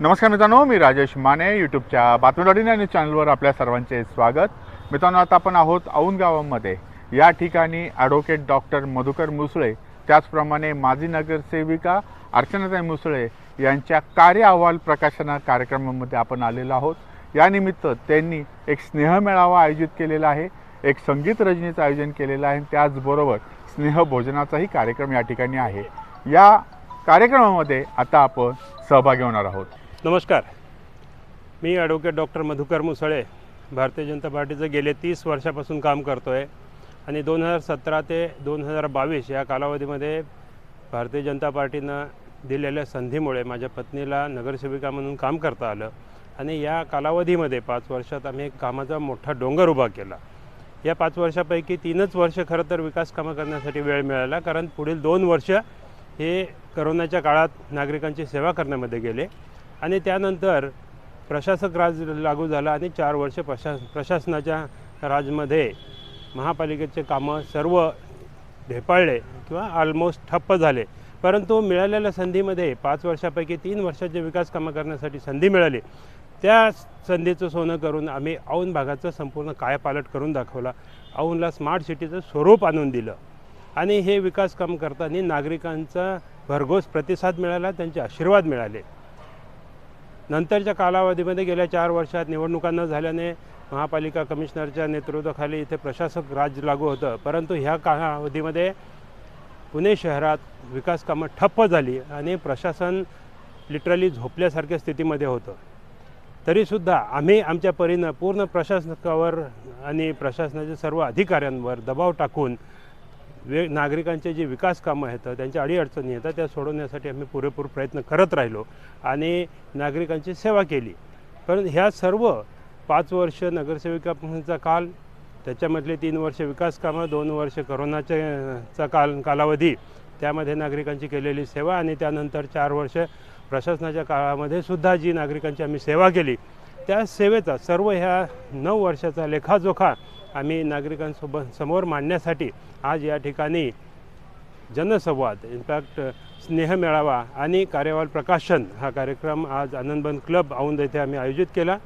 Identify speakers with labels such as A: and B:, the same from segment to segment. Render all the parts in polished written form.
A: नमस्कार मित्रांनो, मी राजेश माने यूट्यूबच्या बातमी.इन न्यूज चॅनलवर आपल्या सर्वांचे स्वागत. मित्रांनो, आता आपण आहोत औंध गावामध्ये. या ठिकाणी ॲडव्होकेट डॉक्टर मधुकर मुसळे, त्याचप्रमाणे माजी नगरसेविका अर्चनाताई मुसळे यांच्या कार्य अहवाल प्रकाशन कार्यक्रमामध्ये आपण आलेलो आहोत. यानिमित्त त्यांनी एक स्नेहमेळावा आयोजित केलेला आहे, एक संगीत रजनीचं आयोजन केलेलं आहे, त्याचबरोबर स्नेहभोजनाचाही कार्यक्रम या ठिकाणी आहे. या कार्यक्रमामध्ये आता आपण सहभागी होणार आहोत.
B: नमस्कार, मी ॲडव्होकेट डॉक्टर मधुकर मुसळे भारतीय जनता पार्टीचं गेले 30 वर्षापासून काम करतो आहे आणि 2017 ते 2022 या कालावधीमध्ये भारतीय जनता पार्टीनं दिलेल्या संधीमुळे माझ्या पत्नीला नगरसेविका म्हणून काम करता आलं आणि या कालावधीमध्ये 5 वर्षात आम्ही एक कामाचा मोठा डोंगर उभा केला. या 5 वर्षापैकी 3च वर्ष खरं तर विकास कामं करण्यासाठी वेळ मिळाला, कारण पुढील 2 वर्ष हे करोनाच्या काळात नागरिकांची सेवा करण्यामध्ये गेले आणि त्यानंतर प्रशासक राज लागू झाला आणि 4 वर्ष प्रशासनाच्या राजमध्ये महापालिकेचे कामं सर्व ढेपाळले किंवा ऑलमोस्ट ठप्प झाले. परंतु मिळालेल्या संधीमध्ये 5 वर्षापैकी 3 वर्षाचे विकास कामं करण्यासाठी संधी मिळाली. त्या संधीचं सोनं करून आम्ही औंध भागाचं संपूर्ण कायापालट करून दाखवला. औंधला स्मार्ट सिटीचं स्वरूप आणून दिलं आणि हे विकास काम करताना नागरिकांचा भरघोस प्रतिसाद मिळाला, त्यांचे आशीर्वाद मिळाले. नंतरच्या कालावधीमध्ये गेल्या 4 वर्षात निवडणुका न झाल्याने महापालिका कमिशनरच्या नेतृत्वाखाली इथे प्रशासक राज लागू होतं, परंतु ह्या कालावधीमध्ये पुणे शहरात विकास कामं ठप्प झाली आणि प्रशासन लिटरली झोपल्यासारख्या स्थितीमध्ये होतं. तरीसुद्धा आम्ही आमच्या परीनं पूर्ण प्रशासकावर आणि प्रशासनाच्या सर्व अधिकाऱ्यांवर दबाव टाकून नागरिकांचे जे विकास कामं आहेत, त्यांच्या अडीअडचणी येतात, त्या सोडवण्यासाठी आम्ही पुरेपूर प्रयत्न करत राहिलो आणि नागरिकांची सेवा केली. पण ह्या सर्व 5 वर्ष नगरसेविकाचा काल, त्याच्यामधले 3 वर्ष विकास कामं, 2 वर्ष करोनाचा कालावधी, त्यामध्ये नागरिकांची केलेली सेवा आणि त्यानंतर 4 वर्ष प्रशासनाच्या काळामध्ये सुद्धा जी नागरिकांची आम्ही सेवा केली, त्या सेवेचा सर्व ह्या 9 वर्षाचा लेखाजोखा आम्ही समोर मांडण्यासाठी आज या ठिकाणी जनसंवाद, इनफॅक्ट स्नेहमेळावा आणि कार्यवाल प्रकाशन हा कार्यक्रम आज आनंदवन क्लब औंध येथे आम्ही आयोजित केला.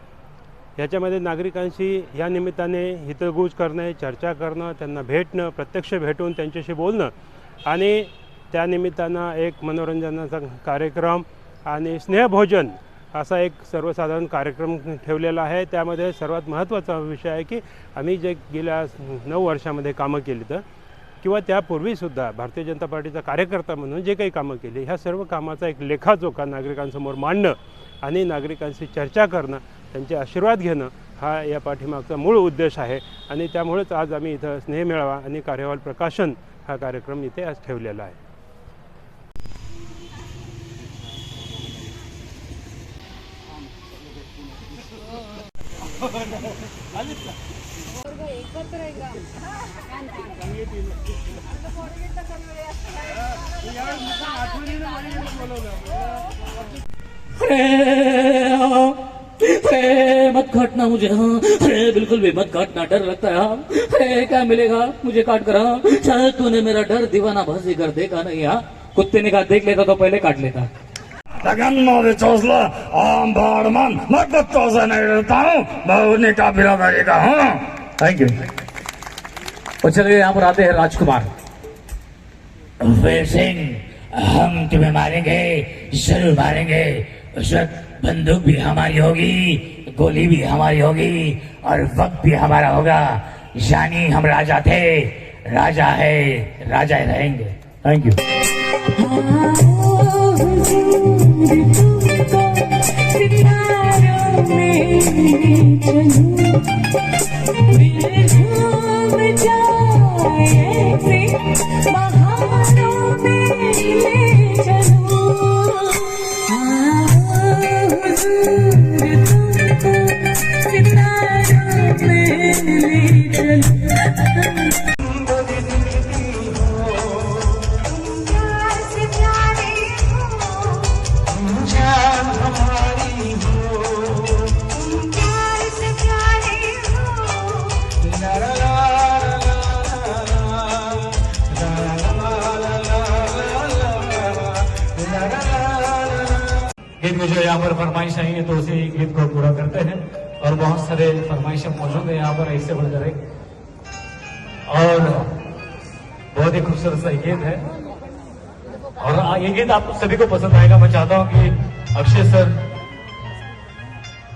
B: याच्यामध्ये नागरिकांशी या निमित्ताने हितगुज करणे, चर्चा करणं, त्यांना भेटणं, प्रत्यक्ष भेटून त्यांच्याशी बोलणं आणि त्यानिमित्तानं एक मनोरंजनाचा कार्यक्रम आणि स्नेहभोजन असा एक सर्वसाधारण कार्यक्रम ठेवलेला आहे. त्यामध्ये सर्वात महत्त्वाचा विषय आहे की आम्ही जे गेल्या 9 वर्षामध्ये कामं केली तर किंवा त्यापूर्वीसुद्धा भारतीय जनता पार्टीचा कार्यकर्ता म्हणून जे काही कामं केली, ह्या सर्व कामाचा एक लेखाजोखा नागरिकांसमोर मांडणं आणि नागरिकांशी चर्चा करणं, त्यांचे आशीर्वाद घेणं हा या पाठीमागचा मूळ उद्देश आहे आणि त्यामुळेच आज आम्ही इथं स्नेहमेळावा आणि कार्यवाल प्रकाशन हा कार्यक्रम इथे आज ठेवलेला आहे.
C: अरे मत काटना मुझे, हाँ अरे बिल्कुल भी मत काटना, डर लगता है. हाँ अरे क्या मिलेगा मुझे काट कर? हाँ शायद तूने मेरा डर दीवाना भासी कर देखा नहीं. हाँ कुत्ते ने कहा देख लेता तो पहले काट लेता.
D: लगन चौसला आम बाड़मन मत चौसा नहीं रहता हूँ, बहुने का बिरादरी का हूँ.
C: Thank you. और चलिए यहाँ पर आते हैं राजकुमार.
D: वीर सिंह, हम तुम्हें मारेंगे, जरूर मारेंगे. उस वक्त बंदूक भी हमारी होगी, गोली भी हमारी होगी और वक्त भी हमारा होगा. यानी हम राजा थे, राजा है, राजा ही रहेंगे.
C: Thank you.
E: गीत में जो यहाँ पर फरमाइश आई है तो उसी गीत को पूरा करते हैं। और बहुत सारे फरमाइशें मौजूद है यहाँ पर, ऐसे बढ़कर एक और बहुत ही खूबसूरत सा गीत है और ये गीत आप सभी को पसंद आएगा। मैं चाहता हूँ कि अक्षय सर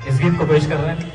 E: इस गीत को पेश कर रहे हैं।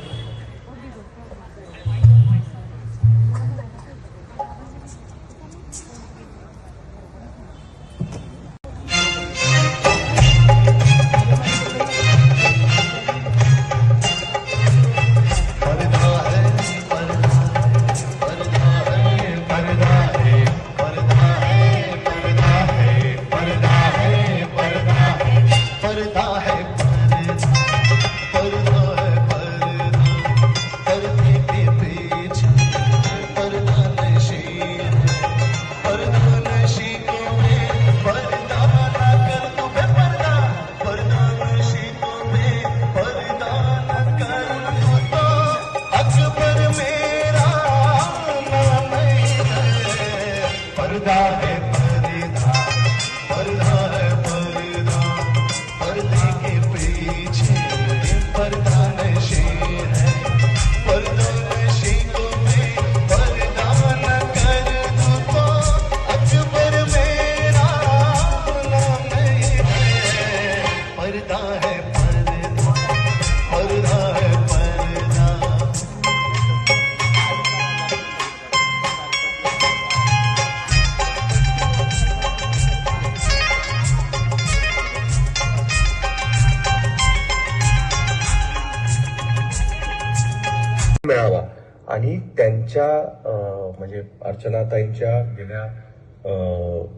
F: मिळावा आणि त्यांच्या म्हणजे अर्चनाताईंच्या गेल्या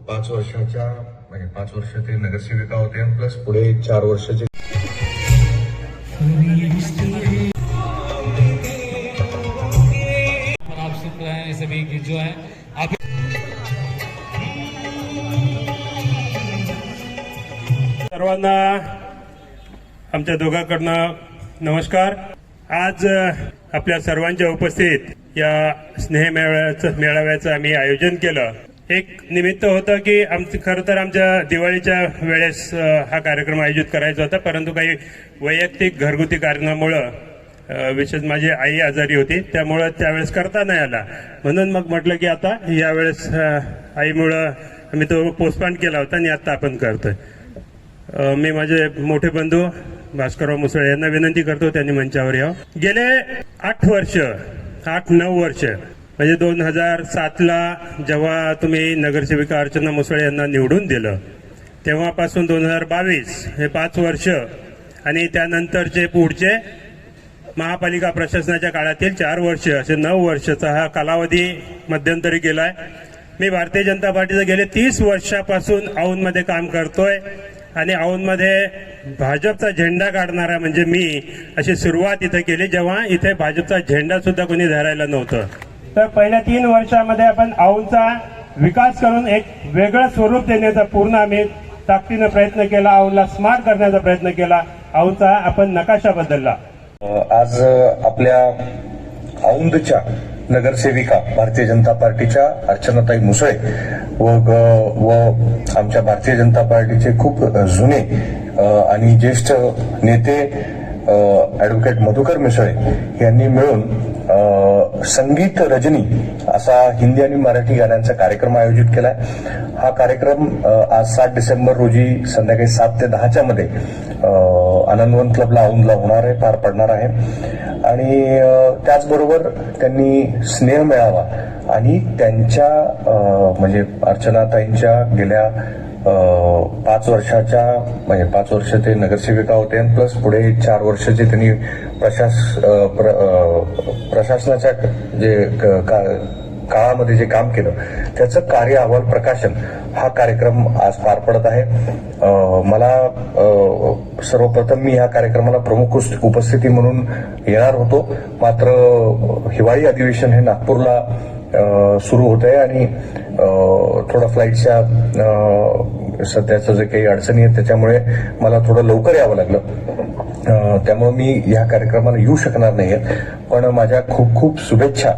F: 5 वर्षाच्या म्हणजे 5 वर्ष ते नगरसेविका होते आणि प्लस पुढे 4 वर्षाचे
C: आप सुन रहे हैं सभी गीत जो है आप
B: सर्वांना आमच्या दोघांकडनं नमस्कार। आज आपल्या सर्वांच्या उपस्थित या स्नेह मेळाव्याचं आम्ही आयोजन केलं। एक निमित्त होतं की खरं तर आमच्या दिवाळीच्या वेळेस हा कार्यक्रम आयोजित करायचा होता, परंतु काही वैयक्तिक घरगुती कारणामुळं विशेष माझी आई आजारी होती, त्यामुळं त्यावेळेस करता नाही आला। म्हणून मग म्हटलं की आता यावेळेस आईमुळं आम्ही तो पोस्टपोन केला होता आणि आता आपण करतोय। मी माझे मोठे बंधू भास्करराव मुसळे यांना विनंती करतो त्यांनी मंचावर यावं। गेले 8-9 वर्ष म्हणजे 2007ला जेव्हा तुम्ही नगरसेविका अर्चना मुसळे यांना निवडून दिलं तेव्हापासून 2022 हे 5 वर्ष आणि त्यानंतरचे पुढचे महापालिका प्रशासनाच्या काळातील 4 वर्ष असे 9 वर्षाचा हा कालावधी मध्यंतरी गेलाय। मी भारतीय जनता पार्टीचं गेले 30 वर्षापासून औंधमध्ये काम करतोय आणि औंधमध्ये भाजपचा झेंडा काढणारा म्हणजे मी अशी सुरुवात इथे केली जेव्हा इथे भाजपचा झेंडा सुद्धा कोणी धरायला नव्हतं। तर पहिल्या 3 वर्षामध्ये आपण औंधचा विकास करून एक वेगळं स्वरूप देण्याचा पूर्ण आम्ही ताकदीनं प्रयत्न केला, औंधला स्मार्ट करण्याचा प्रयत्न केला, औंधचा आपण नकाशा बदलला।
F: आज आपल्या औंधच्या नगरसेविका भारतीय जनता पार्टीच्या अर्चनाताई मुसळे व आमच्या भारतीय जनता पार्टीचे खूप जुने आणि ज्येष्ठ नेते ॲडव्होकेट मधुकर मुसळे यांनी मिळून संगीत रजनी असा हिंदी आणि मराठी गाण्यांचा कार्यक्रम आयोजित केलाय। हा कार्यक्रम आज 7 डिसेंबर रोजी संध्याकाळी 7 ते 10च्या मध्ये आनंदवन क्लबला औंधला होणार आहे, पार पडणार आहे। आणि त्याचबरोबर त्यांनी स्नेह मेळावा आणि त्यांच्या म्हणजे अर्चनाताईंच्या गेल्या 5 वर्षाच्या म्हणजे 5 वर्ष ते नगरसेविका होते आणि प्लस पुढे 4 वर्षाचे त्यांनी प्रशासनाच्या जे काळामध्ये जे काम केलं त्याचं कार्य अहवाल प्रकाशन हा कार्यक्रम आज पार पडत आहे। मला सर्वप्रथम मी या कार्यक्रमाला प्रमुख उपस्थिती म्हणून येणार होतो, मात्र हिवाळी अधिवेशन हे नागपूरला सुरू होत आहे आणि थोडं फ्लाईटच्या सध्याचं जे काही अडचणी आहेत त्याच्यामुळे मला थोडं लवकर यावं लागलं, त्यामुळे मी या कार्यक्रमाला येऊ शकणार नाहीये। पण माझ्या खूप खूप शुभेच्छा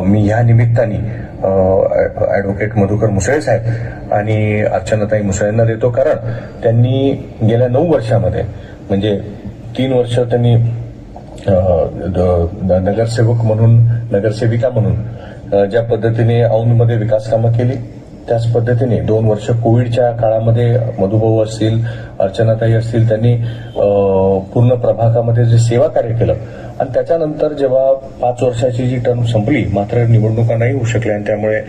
F: मी या निमित्ताने ॲडव्होकेट मधुकर मुसळे साहेब आणि अर्चनाताई मुसळेंना देतो, कारण त्यांनी गेल्या 9 वर्षामध्ये म्हणजे 3 वर्ष त्यांनी नगरसेवक म्हणून नगरसेविका म्हणून ज्या पद्धतीने औंधमध्ये विकास कामं केली, त्याच पद्धतीने 2 वर्ष कोविडच्या काळामध्ये मधुभाऊ असतील, अर्चनाताई असतील, त्यांनी पूर्ण प्रभागामध्ये जे सेवा कार्य केलं आणि त्याच्यानंतर जेव्हा 5 वर्षाची जी टर्म संपली, मात्र निवडणुका नाही होऊ शकल्या आणि त्यामुळे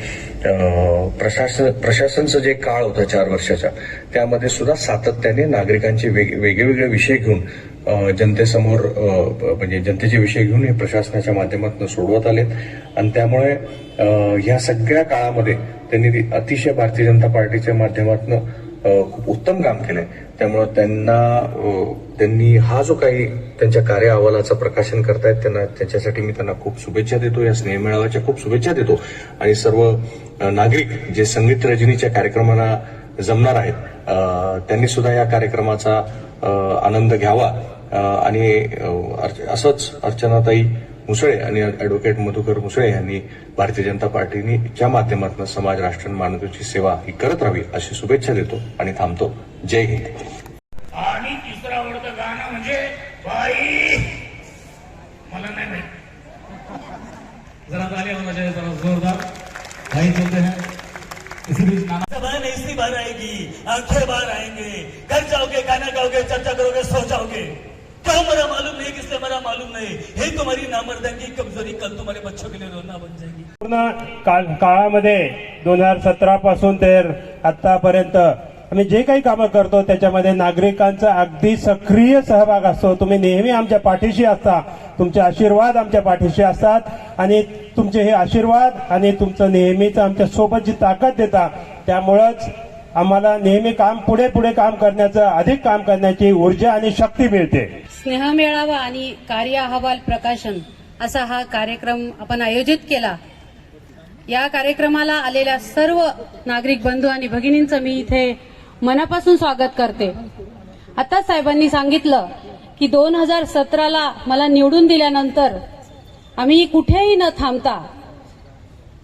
F: प्रशासनचं जे काळ होता 4 वर्षाचा, त्यामध्ये सुद्धा सातत्याने नागरिकांचे वेगवेगळे विषय घेऊन जनतेसमोर म्हणजे जनतेचे विषय घेऊन हे प्रशासनाच्या माध्यमातून सोडवत आलेत आणि त्यामुळे ह्या सगळ्या काळामध्ये त्यांनी अतिशय भारतीय जनता पार्टीच्या माध्यमातून खूप उत्तम काम केलंय. त्यामुळे त्यांनी हा जो काही त्यांच्या कार्य अहवालाचं प्रकाशन करतायत, त्याच्यासाठी मी त्यांना खूप शुभेच्छा देतो, या स्नेहमेळाव्याच्या खूप शुभेच्छा देतो आणि सर्व नागरिक जे संगीत रजनीच्या कार्यक्रमाला जमणार आहेत त्यांनी सुद्धा या कार्यक्रमाचा आनंद घ्यावा आणि असंच अर्चनाताई मुसळे आणि ॲडव्होकेट मधुकर मुसळे यांनी भारतीय जनता पार्टीच्या माध्यमातून समाज, राष्ट्र आणि मानवतेची सेवा ही करत राहावी अशी शुभेच्छा देतो आणि थांबतो. जय हिंद.
D: आणि तिसरं आवडतं गाणं म्हणजे बाई मला नाही माहित.
E: जरा तालियां होना चाहिए, जरा जोरदार. भाई चलते हैं. इसी बीच नाना
G: जबान ऐसी बार आएगी, आंखें बाहर आएंगे, घर जाओगे, गाना गाओगे, चर्चा करोगे, सो जाओगे. क्या मरा मालूम नहीं, किसने मरा मालूम नहीं. हे तुम्हारी नामर्दंगी कमजोरी कल तुम्हारे बच्चों के लिए रोना बन जाएगी.
B: पूर्ण काळामध्ये 2017 पासून ते आतापर्यंत आम्ही जे काही कामं करतो त्याच्यामध्ये नागरिकांचा अगदी सक्रिय सहभाग असतो. तुम्ही नेहमी आमच्या पाठीशी असता, तुमचे आशीर्वाद आमच्या पाठीशी असतात आणि तुमचे हे आशीर्वाद आणि तुमचं नेहमीच आमच्या सोबत जी ताकद देता, त्यामुळंच आम्हाला नेहमी पुढे काम करण्याचं, अधिक काम करण्याची ऊर्जा आणि शक्ती मिळते.
H: स्नेह मेळावा आणि कार्य अहवाल प्रकाशन असा हा कार्यक्रम आपण आयोजित केला. या कार्यक्रमाला आलेल्या सर्व नागरिक बंधू आणि भगिनींचं मी इथे मनापासून स्वागत करते. आता साहेबांनी सांगितलं की 2017ला मला निवडून दिल्यानंतर आम्ही कुठेही न थांबता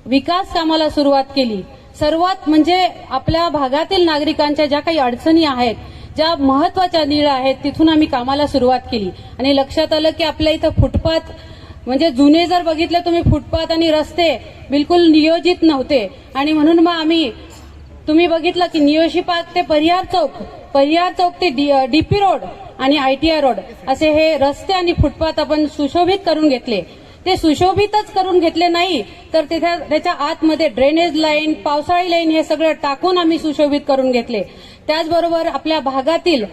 H: विकास कामाला सुरुवात केली. सर्वात म्हणजे आपल्या भागातील नागरिकांच्या ज्या काही अडचणी आहेत, ज्या महत्वाच्या निळ्या आहेत, तिथून आम्ही कामाला सुरुवात केली आणि लक्षात आलं की आपल्या इथं फुटपाथ म्हणजे जुने जर बघितले तुम्ही, फुटपाथ आणि रस्ते बिलकुल नियोजित नव्हते आणि म्हणून मग आम्ही तुम्ही बघितलं की नियोशी पार्क ते परिहार चौक ते डीपी रोड आणि ITI रोड असे हे रस्ते आणि फुटपाथ आपण सुशोभित करून घेतले. ते सुशोभितच करून घेतले नाही तर त्याच्या आतमध्ये ड्रेनेज लाईन, पावसाळी लाईन हे सगळं टाकून आम्ही सुशोभित करून घेतले. त्याचबरोबर आपल्या भागातील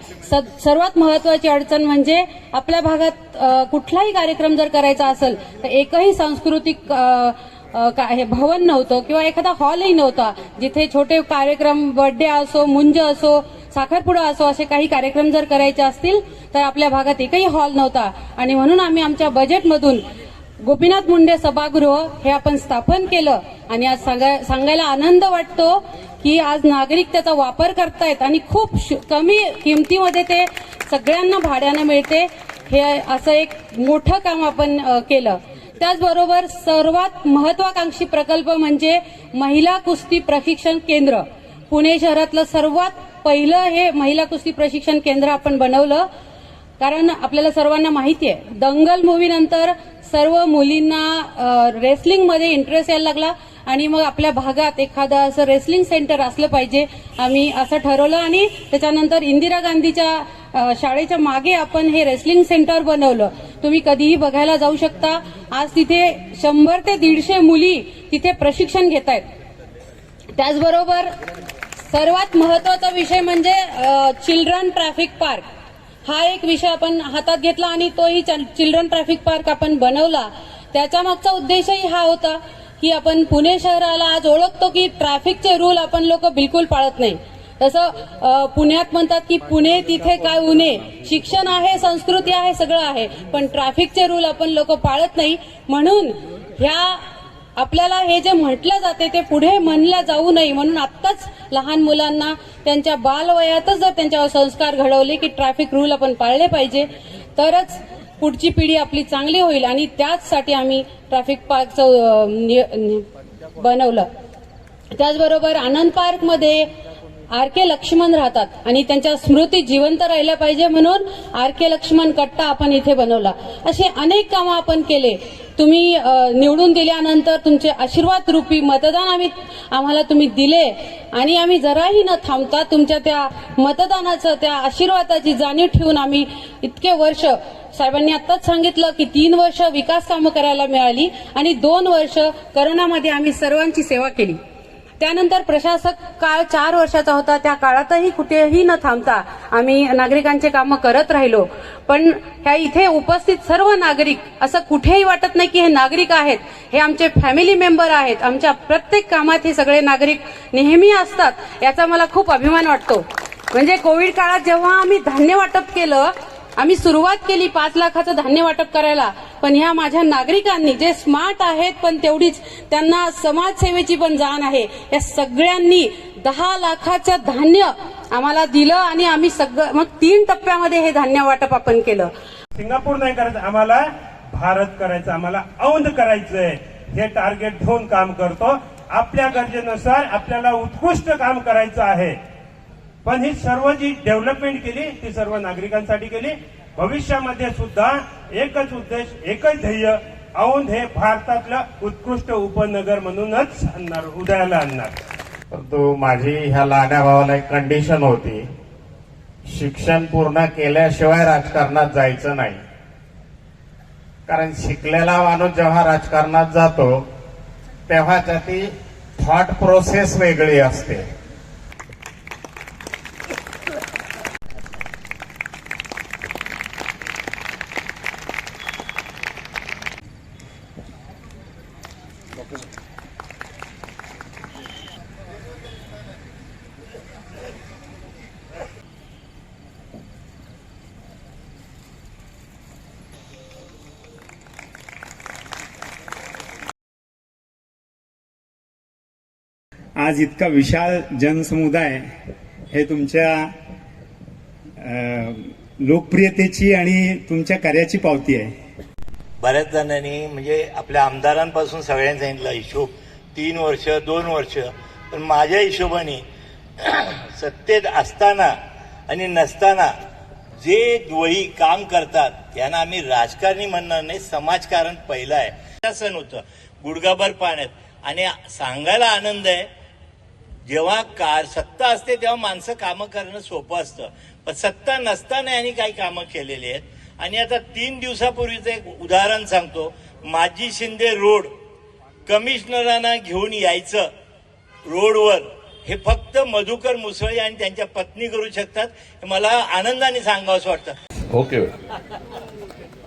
H: सर्वात महत्वाची अडचण म्हणजे आपल्या भागात कुठलाही कार्यक्रम जर करायचा असेल तर एकही सांस्कृतिक भवन नव्हतं किंवा एखादा हॉलही नव्हता जिथे छोटे कार्यक्रम, बर्थडे असो, मुंज असो, साखरपुडा असो, असे काही कार्यक्रम जर करायचे असतील तर आपल्या भागात एकही हॉल नव्हता आणि म्हणून आम्ही आमच्या बजेटमधून गोपीनाथ मुंडे सभागृह हे आपण स्थापन केलं आणि आज सांगायला आनंद वाटतो की आज नागरिक त्याचा वापर करतायत आणि खूप कमी किमतीमध्ये ते सगळ्यांना भाड्यानं मिळते. हे असं एक मोठं काम आपण केलं. त्याचबरोबर सर्वात महत्वाकांक्षी प्रकल्प म्हणजे महिला कुस्ती प्रशिक्षण केंद्र. पुणे शहरातलं सर्वात पहिलं हे महिला कुस्ती प्रशिक्षण केंद्र आपण बनवलं. कारण आपल्याला सर्वांना माहिती आहे दंगल मूव्ही नंतर सर्व मुलींना रेसलिंगमध्ये इंटरेस्ट यायला लागला आणि मग आपल्या भागात एखादं असं रेसलिंग सेंटर असलं पाहिजे, आम्ही असं ठरवलं आणि त्याच्यानंतर इंदिरा गांधीच्या शाळेच्या मागे आपण हे रेसलिंग सेंटर बनवलं. तुम्ही कधीही बघायला जाऊ शकता. आज तिथे 100 ते 150 मुली तिथे प्रशिक्षण घेत आहेत. त्याचबरोबर सर्वात महत्वाचा विषय म्हणजे चिल्ड्रन ट्रॅफिक पार्क हा एक विषय आपण हातात घेतला आणि तोही चिल्ड्रन ट्रॅफिक पार्क आपण बनवला. त्याच्या मागचा उद्देशही हा होता की आपण पुणे शहराला आज ओळखतो की ट्रॅफिकचे रूल आपण लोक बिलकुल पाळत नाही. तसं पुण्यात म्हणतात की पुणे तिथे काय उणे, शिक्षण आहे, संस्कृती आहे, सगळं आहे, पण ट्रॅफिकचे रूल आपण लोक पाळत नाही. म्हणून ह्या आपल्याला हे जे म्हटलं जाते ते पुढे म्हणलं जाऊ नये म्हणून आत्ताच लहान मुलांना त्यांच्या बालवयातच जर त्यांच्यावर संस्कार घडवले की ट्रॅफिक रूल आपण पाळले पाहिजे तरच पुढची पिढी आपली चांगली होईल आणि त्याचसाठी आम्ही ट्रॅफिक पार्कचं बनवलं. त्याचबरोबर आनंद पार्कमध्ये आर के लक्ष्मण राहतात आणि त्यांच्या स्मृती जिवंत राहिल्या पाहिजे म्हणून आर के लक्ष्मण कट्टा आपण इथे बनवला. असे अनेक कामं आपण केले. तुम्ही निवडून दिल्यानंतर तुमचे आशीर्वाद रूपी मतदान आम्हाला तुम्ही दिले आणि आम्ही जराही न थांबता तुमच्या त्या मतदानाचं, त्या आशीर्वादाची जाणीव ठेवून आम्ही इतके वर्ष, साहेबांनी आत्ताच सांगितलं की 3 वर्ष विकास कामं करायला मिळाली आणि 2 वर्ष करोनामध्ये आम्ही सर्वांची सेवा केली. त्यानंतर प्रशासक काळ 4 वर्षाचा होता. त्या काळातही कुठेही न थांबता आम्ही नागरिकांचे कामं करत राहिलो. पण ह्या इथे उपस्थित सर्व नागरिक, असं कुठेही वाटत नाही की हे नागरिक आहेत, हे आमचे फॅमिली मेंबर आहेत. आमच्या प्रत्येक कामात हे सगळे नागरिक नेहमी असतात, याचा मला खूप अभिमान वाटतो. म्हणजे कोविड काळात जेव्हा आम्ही धान्य वाटप केलं, आम्ही सुरुवात केली 5 लाखाचं धान्य वाटप करायला, पण ह्या माझ्या नागरिकांनी जे स्मार्ट आहेत पण तेवढीच त्यांना समाजसेवेची पण जाण आहे, या सगळ्यांनी 10 लाखाचं धान्य आम्हाला दिलं आणि आम्ही सगळं मग 3 टप्प्यामध्ये हे धान्य वाटप आपण केलं.
B: सिंगापूर नाही करायचं, आम्हाला भारत करायचं, आम्हाला औंध करायचंय. हे टार्गेट घेऊन काम करतो. आपल्या गरजेनुसार आपल्याला उत्कृष्ट काम करायचं आहे. पण ही सर्व जी डेव्हलपमेंट केली ती सर्व नागरिकांसाठी केली. भविष्यामध्ये सुद्धा एकच उद्देश, एकच ध्येय, औंध हे भारतातलं उत्कृष्ट उपनगर म्हणूनच उदयाला आणणार.
I: परंतु माझी ह्या लहान्या भावाला एक कंडिशन होती, शिक्षण पूर्ण केल्याशिवाय राजकारणात जायचं नाही. कारण शिकलेला माणूस जेव्हा राजकारणात जातो तेव्हा त्याची थॉट प्रोसेस वेगळी असते.
J: आज इतका विशाल जनसमुदाय हे तुमच्या लोकप्रियतेची आणि तुमच्या कार्याची पावती आहे.
K: बऱ्याच जणांनी म्हणजे आपल्या आमदारांपासून सगळ्यांनी सांगितलं हिशोब 3 वर्ष 2 वर्ष, पण माझ्या हिशोबाने सत्तेत असताना आणि नसताना जे दोही काम करतात त्यांना आम्ही राजकारणी म्हणणार नाही, समाजकारण पहिलं आहे. शासन होतं गुडघाभर पाण्यात आणि सांगायला आनंद आहे, जेव्हा सत्ता असते तेव्हा माणसं कामं करणं सोपं असतं, पण सत्ता नसताना यांनी काही कामं केलेली आहेत. आणि आता 3 दिवसापूर्वीचं एक उदाहरण सांगतो. माजी शिंदे रोड कमिशनरांना घेऊन यायचं रोडवर, हे फक्त मधुकर मुसळे आणि त्यांच्या पत्नी करू शकतात. हे मला आनंदाने सांगावंसं वाटतं.
L: ओके.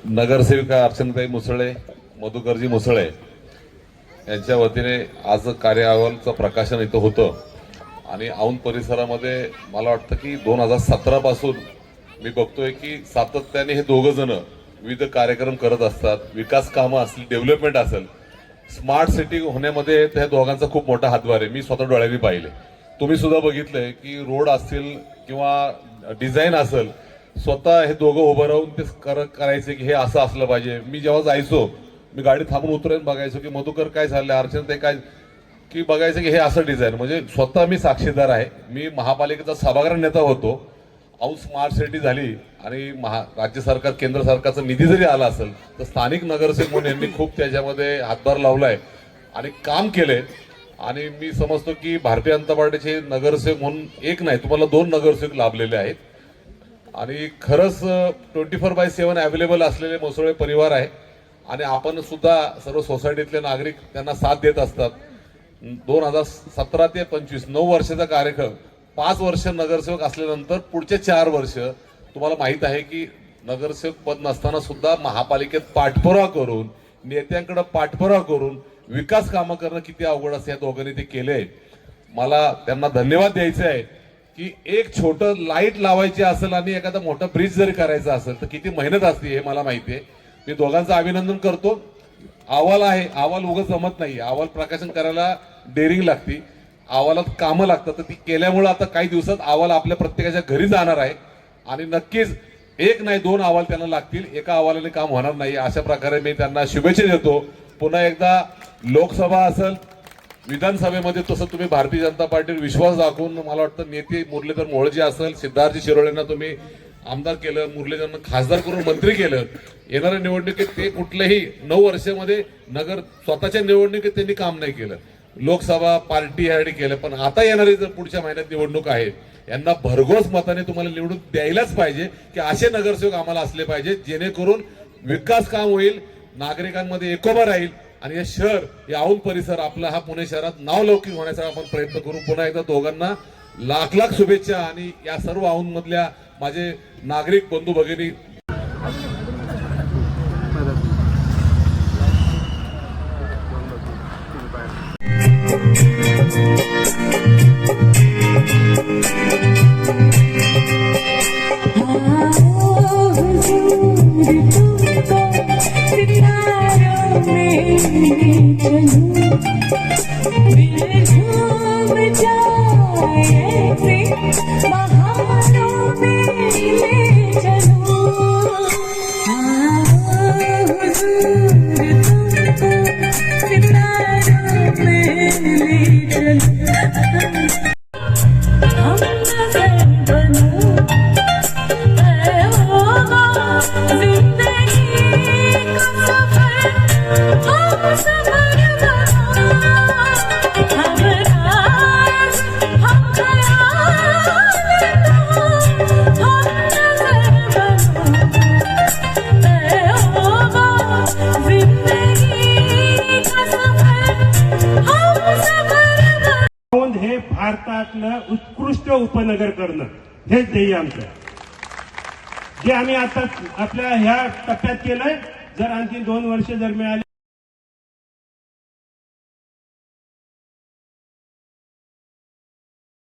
L: नगरसेविका अर्चनाताई मुसळे, मधुकरजी मुसळे यांच्या वतीने आज कार्य अहवालचं प्रकाशन इथं होतं आणि औंध परिसरामध्ये मला वाटतं की 2017 पासून मी बघतोय की सातत्याने हे दोघं जण विविध कार्यक्रम करत असतात. विकास कामं असतील, डेव्हलपमेंट असेल, स्मार्ट सिटी होण्यामध्ये त्या दोघांचा खूप मोठा हातभार आहे. मी स्वतः डोळ्यांनी पाहिले, तुम्ही सुद्धा बघितलंय की रोड असतील किंवा डिझाईन असेल, स्वतः हे दोघं उभं राहून ते करायचे की हे असं असलं पाहिजे. मी जेव्हा जायचो मी गाडी थांबून उतरून बघायचो की मधुकर काय झालं, अर्चना ते काय, की बघायचं की हे असं डिझाईन. म्हणजे स्वतः मी साक्षीदार आहे. मी महापालिकेचा सभागृह नेता होतो. औंध स्मार्ट सिटी झाली आणि राज्य सरकार, केंद्र सरकारचा निधी जरी आला असेल तर स्थानिक नगरसेवक म्हणून यांनी खूप त्याच्यामध्ये हातभार लावलाय आणि काम केले. आणि मी समजतो की भारतीय जनता पार्टीचे नगरसेवक म्हणून एक नाही, तुम्हाला 2 नगरसेवक लाभलेले आहेत. आणि खरंच 24/7 अवेलेबल असलेले मुसळे परिवार आहे आणि आपण सुद्धा सर्व सोसायटीतले नागरिक त्यांना साथ देत असतात. 2017 ते 25 9 वर्षाचा कार्यक्रम, 5 वर्ष नगरसेवक असल्यानंतर पुढचे 4 वर्ष तुम्हाला माहित आहे की नगरसेवक पद नसताना सुद्धा महापालिकेत पाठपुरावा करून, नेत्यांकडे पाठपुरावा करून विकास कामं करणं किती अवघड असते, या दोघांनी ते केले. मला त्यांना धन्यवाद द्यायचे आहे की एक छोटं लाईट लावायची असेल आणि एखादा मोठा ब्रिज जरी करायचा असेल तर किती मेहनत असते हे मला माहिती आहे. मी दोघांचं अभिनंदन करतो. अहवाल आहे, अहवाल उगाच जमत नाही, अहवाल प्रकाशन करायला डेअरिंग लागती, अहवालात कामं लागतात. तर ती केल्यामुळे आता काही दिवसात अहवाल आपल्या प्रत्येकाच्या घरी जाणार आहे आणि नक्कीच 1 नाही 2 अहवाल त्यांना लागतील. एका अहवालाने काम होणार नाही. अशा प्रकारे मी त्यांना शुभेच्छा देतो. पुन्हा एकदा लोकसभा असेल विधानसभेमध्ये तसं तुम्ही भारतीय जनता पार्टीवर विश्वास दाखवून मला वाटतं नेते मुरलीधर मोहोळ जे असेल, सिद्धार्थजी शिरोळेंना तुम्ही आमदार केलं, मुरलीधरनं खासदार करून मंत्री केलं. येणाऱ्या निवडणुकीत ते कुठल्याही 9 वर्षामध्ये नगर स्वतःच्या निवडणुकीत त्यांनी काम नाही केलं. लोकसभा पार्टी यासाठी केलं. पण आता येणारी जर पुढच्या महिन्यात निवडणूक आहे, यांना भरघोस मताने तुम्हाला निवडून द्यायलाच पाहिजे की असे नगरसेवक आम्हाला असले पाहिजे जेणेकरून विकास काम होईल, नागरिकांमध्ये एकोबा राहील आणि हे शहर, हे औंध परिसर आपला हा पुणे शहरात नावलौकिक होण्याचा आपण प्रयत्न करू. पुन्हा एकदा दोघांना लाख लाख शुभेच्छा. आणि या सर्व औंध मधल्या माझे नागरिक बंधू भगिनी
M: औंध हे भारतातलं उत्कृष्ट उपनगर करणं हेच ध्येय आमचं, जे आम्ही आता आपल्या ह्या टप्प्यात केलंय. जर आणखी 2 वर्ष जर मिळाली